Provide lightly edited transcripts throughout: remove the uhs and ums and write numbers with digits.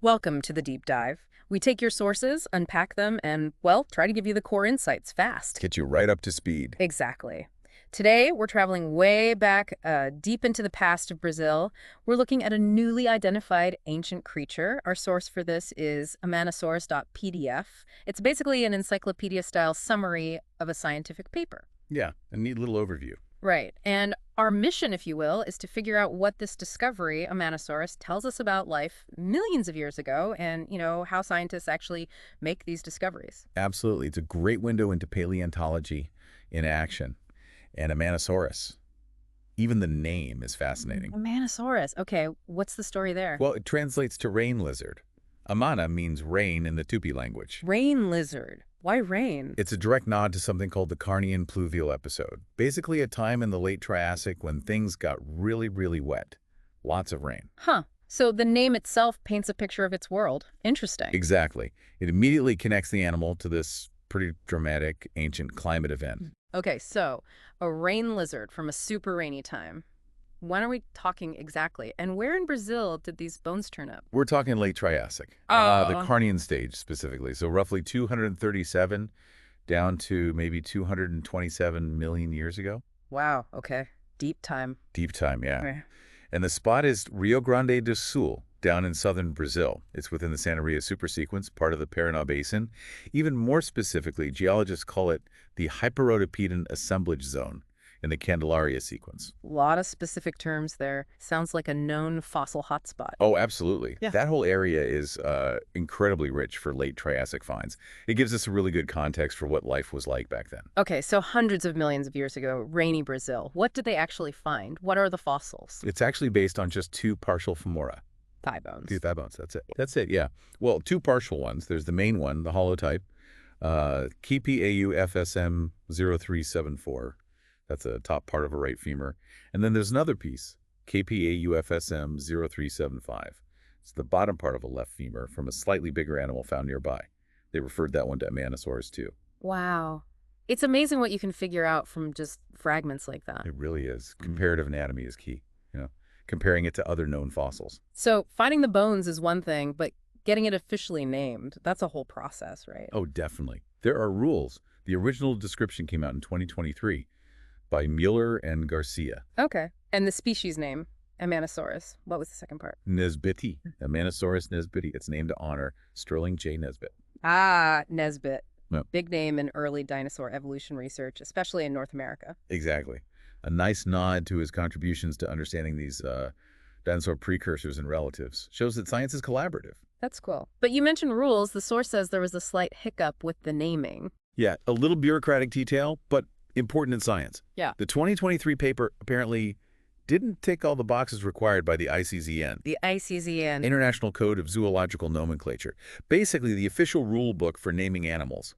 Welcome to the deep dive. We take your sources, unpack them, and, well, try to give you the core insights fast. Get you right up to speed. Exactly. Today, we're traveling way back, deep into the past of Brazil. We're looking at a newly identified ancient creature. Our source for this is Amanasaurus.pdf. It's basically an encyclopedia-style summary of a scientific paper. Yeah, a neat little overview. Right. And our mission, if you will, is to figure out what this discovery, Amanosaurus, tells us about life millions of years ago and, how scientists actually make these discoveries. Absolutely. It's a great window into paleontology in action. And Amanasaurus, even the name is fascinating. Amanosaurus. Okay, what's the story there? Well, it translates to rain lizard. Amana means rain in the Tupi language. Rain lizard. Why rain? It's a direct nod to something called the Carnian pluvial episode. Basically a time in the late Triassic when things got really, really wet. Lots of rain. Huh. So the name itself paints a picture of its world. Interesting. Exactly. It immediately connects the animal to this pretty dramatic ancient climate event. Okay, so a rain lizard from a super rainy time. When are we talking exactly? And where in Brazil did these bones turn up? We're talking late Triassic, the Oh. Carnian stage specifically. So roughly 237 down to maybe 227 million years ago. Wow, okay. Deep time. Deep time, yeah. Okay. And the spot is Rio Grande do Sul, down in southern Brazil. It's within the Santa Maria supersequence, part of the Paraná Basin. Even more specifically, geologists call it the Hyperrhodopedon assemblage zone in the Candelaria sequence. A lot of specific terms there. Sounds like a known fossil hotspot. Oh, absolutely. Yeah. That whole area is incredibly rich for late Triassic finds. It gives us a really good context for what life was like back then. Okay, so hundreds of millions of years ago, rainy Brazil. What did they actually find? What are the fossils? It's actually based on just two partial femora. Thigh bones. Two thigh bones, that's it. That's it, yeah. Well, two partial ones. There's the main one, the holotype, KPAU FSM 0374. That's a top part of a right femur. And then there's another piece, KPAU FSM 0375. It's the bottom part of a left femur from a slightly bigger animal found nearby. They referred that one to Amanasaurus too. Wow. It's amazing what you can figure out from just fragments like that. It really is. Comparative anatomy is key, comparing it to other known fossils. So finding the bones is one thing, but getting it officially named, that's a whole process, right? Oh, definitely. There are rules. The original description came out in 2023 by Mueller and Garcia. Okay. And the species name, Amanosaurus. What was the second part? Nesbitti, Amanasaurus nesbitti. It's named to honor Sterling J. Nesbitt. Ah, Nesbitt. Yep. Big name in early dinosaur evolution research, especially in North America. Exactly. A nice nod to his contributions to understanding these dinosaur precursors and relatives. Shows that science is collaborative. That's cool. But you mentioned rules. The source says there was a slight hiccup with the naming. Yeah, a little bureaucratic detail, but important in science. Yeah. The 2023 paper apparently didn't tick all the boxes required by the ICZN, The ICZN. International Code of Zoological Nomenclature, basically the official rule book for naming animals.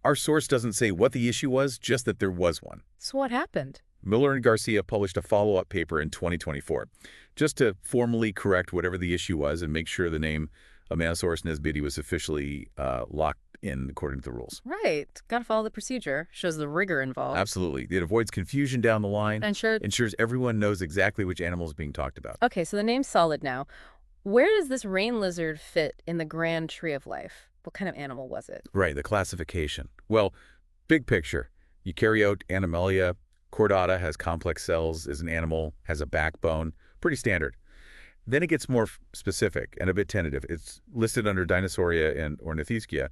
Our source doesn't say what the issue was, just that there was one. So what happened? Miller and Garcia published a follow-up paper in 2024, just to formally correct whatever the issue was and make sure the name Amanasaurus nesbitti was officially locked in according to the rules. Right. Got to follow the procedure. Shows the rigor involved. Absolutely. It avoids confusion down the line, And sure. ensures everyone knows exactly which animal is being talked about. Okay, so the name's solid now. Where does this rain lizard fit in the grand tree of life? What kind of animal was it? Right, the classification. Well, big picture. Eukaryote, Animalia, chordata has complex cells, is an animal, has a backbone. Pretty standard. Then it gets more specific and a bit tentative. It's listed under Dinosauria and Ornithischia,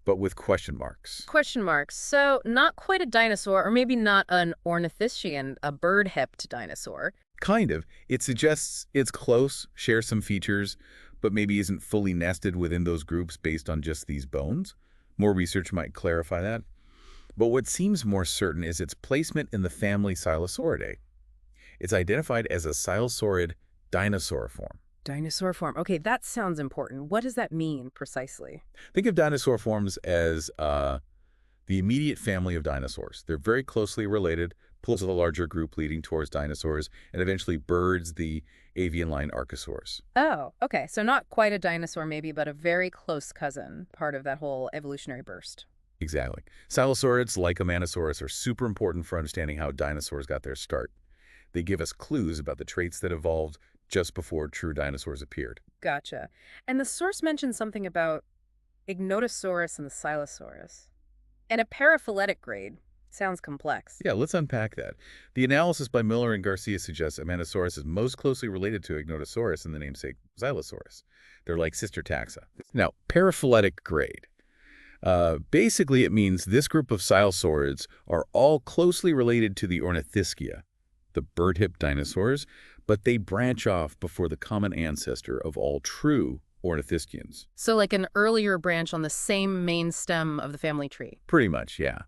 but with question marks. Question marks. So not quite a dinosaur, or maybe not an ornithischian, a bird-hipped dinosaur. Kind of. It suggests it's close, shares some features, but maybe isn't fully nested within those groups based on just these bones. More research might clarify that. But what seems more certain is its placement in the family Silosauridae. It's identified as a silosaurid dinosaur form. Dinosaur form. Okay, that sounds important. What does that mean precisely? Think of dinosaur forms as the immediate family of dinosaurs. They're very closely related, pulls of the larger group leading towards dinosaurs, and eventually birds, the avian line Archosaurs. Oh, okay. So not quite a dinosaur maybe, but a very close cousin, part of that whole evolutionary burst. Exactly. Silosaurids, like Amanasaurus, are super important for understanding how dinosaurs got their start. They give us clues about the traits that evolved just before true dinosaurs appeared. Gotcha. And the source mentioned something about Ignotosaurus and the Silosaurus. And a paraphyletic grade. Sounds complex. Yeah, let's unpack that. The analysis by Miller and Garcia suggests Amanasaurus is most closely related to Ignotosaurus in the namesake Xylosaurus. They're like sister taxa. Now, paraphyletic grade. Basically, it means this group of silosaurids are all closely related to the Ornithischia, the bird-hipped dinosaurs, but they branch off before the common ancestor of all true Ornithischians. So like an earlier branch on the same main stem of the family tree. Pretty much, yeah.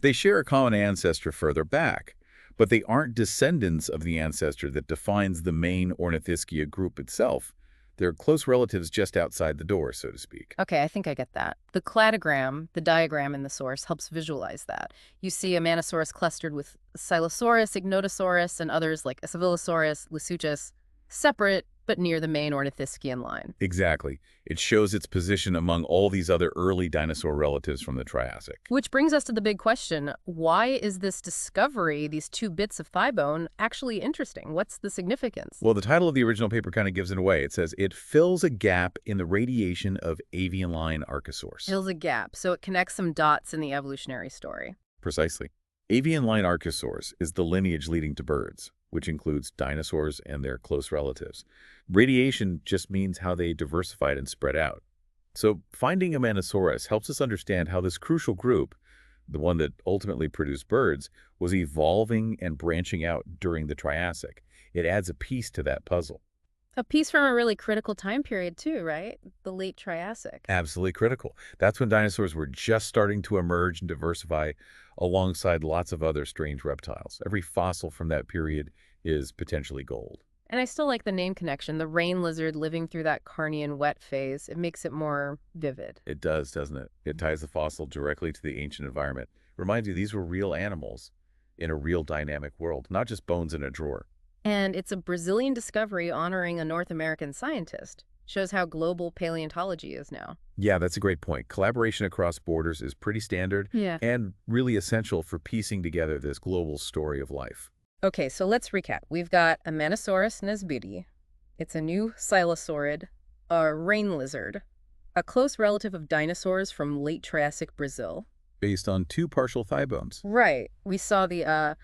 They share a common ancestor further back, but they aren't descendants of the ancestor that defines the main Ornithischia group itself. They're close relatives just outside the door, so to speak. Okay, I think I get that. The cladogram, the diagram in the source, helps visualize that. You see Amanasaurus clustered with Silosaurus, Ignotosaurus, and others like Acivalosaurus, Lisuchus, separate but near the main Ornithischian line. Exactly. It shows its position among all these other early dinosaur relatives from the Triassic. Which brings us to the big question, why is this discovery, these two bits of thigh bone, actually interesting? What's the significance? Well, the title of the original paper kind of gives it away. It says, it fills a gap in the radiation of avian line archosaurs. Fills a gap, so it connects some dots in the evolutionary story. Precisely. Avian line archosaurs is the lineage leading to birds, which includes dinosaurs and their close relatives. Radiation just means how they diversified and spread out. So finding Amanasaurus helps us understand how this crucial group, the one that ultimately produced birds, was evolving and branching out during the Triassic. It adds a piece to that puzzle. A piece from a really critical time period too, right? The late Triassic. Absolutely critical. That's when dinosaurs were just starting to emerge and diversify alongside lots of other strange reptiles. Every fossil from that period is potentially gold. And I still like the name connection, the rain lizard living through that Carnian wet phase. It makes it more vivid. It does, doesn't it? It ties the fossil directly to the ancient environment. Reminds you these were real animals in a real dynamic world, not just bones in a drawer. And it's a Brazilian discovery honoring a North American scientist. Shows how global paleontology is now. Yeah, that's a great point. Collaboration across borders is pretty standard and really essential for piecing together this global story of life. Okay, so let's recap. We've got Amanasaurus nesbiti. It's a new silosaurid, a rain lizard, a close relative of dinosaurs from late Triassic Brazil. Based on two partial thigh bones. Right. We saw the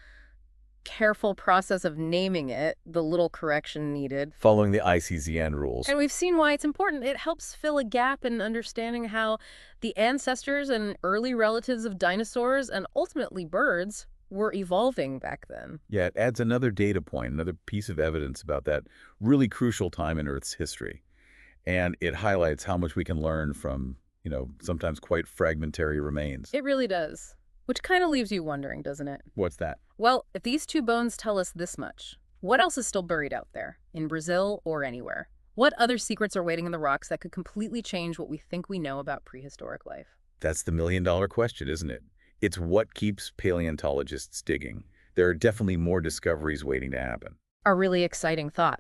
careful process of naming it, the little correction needed. Following the ICZN rules. And we've seen why it's important. It helps fill a gap in understanding how the ancestors and early relatives of dinosaurs and ultimately birds were evolving back then. Yeah, it adds another data point, another piece of evidence about that really crucial time in Earth's history. And it highlights how much we can learn from, sometimes quite fragmentary remains. It really does. Which kind of leaves you wondering, doesn't it? What's that? Well, if these two bones tell us this much, what else is still buried out there, in Brazil or anywhere? What other secrets are waiting in the rocks that could completely change what we think we know about prehistoric life? That's the million-dollar question, isn't it? It's what keeps paleontologists digging. There are definitely more discoveries waiting to happen. A really exciting thought.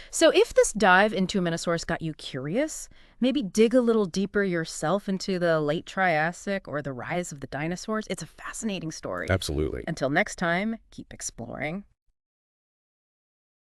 So if this dive into Amanasaurus got you curious, maybe dig a little deeper yourself into the late Triassic or the rise of the dinosaurs. It's a fascinating story. Absolutely. Until next time, keep exploring.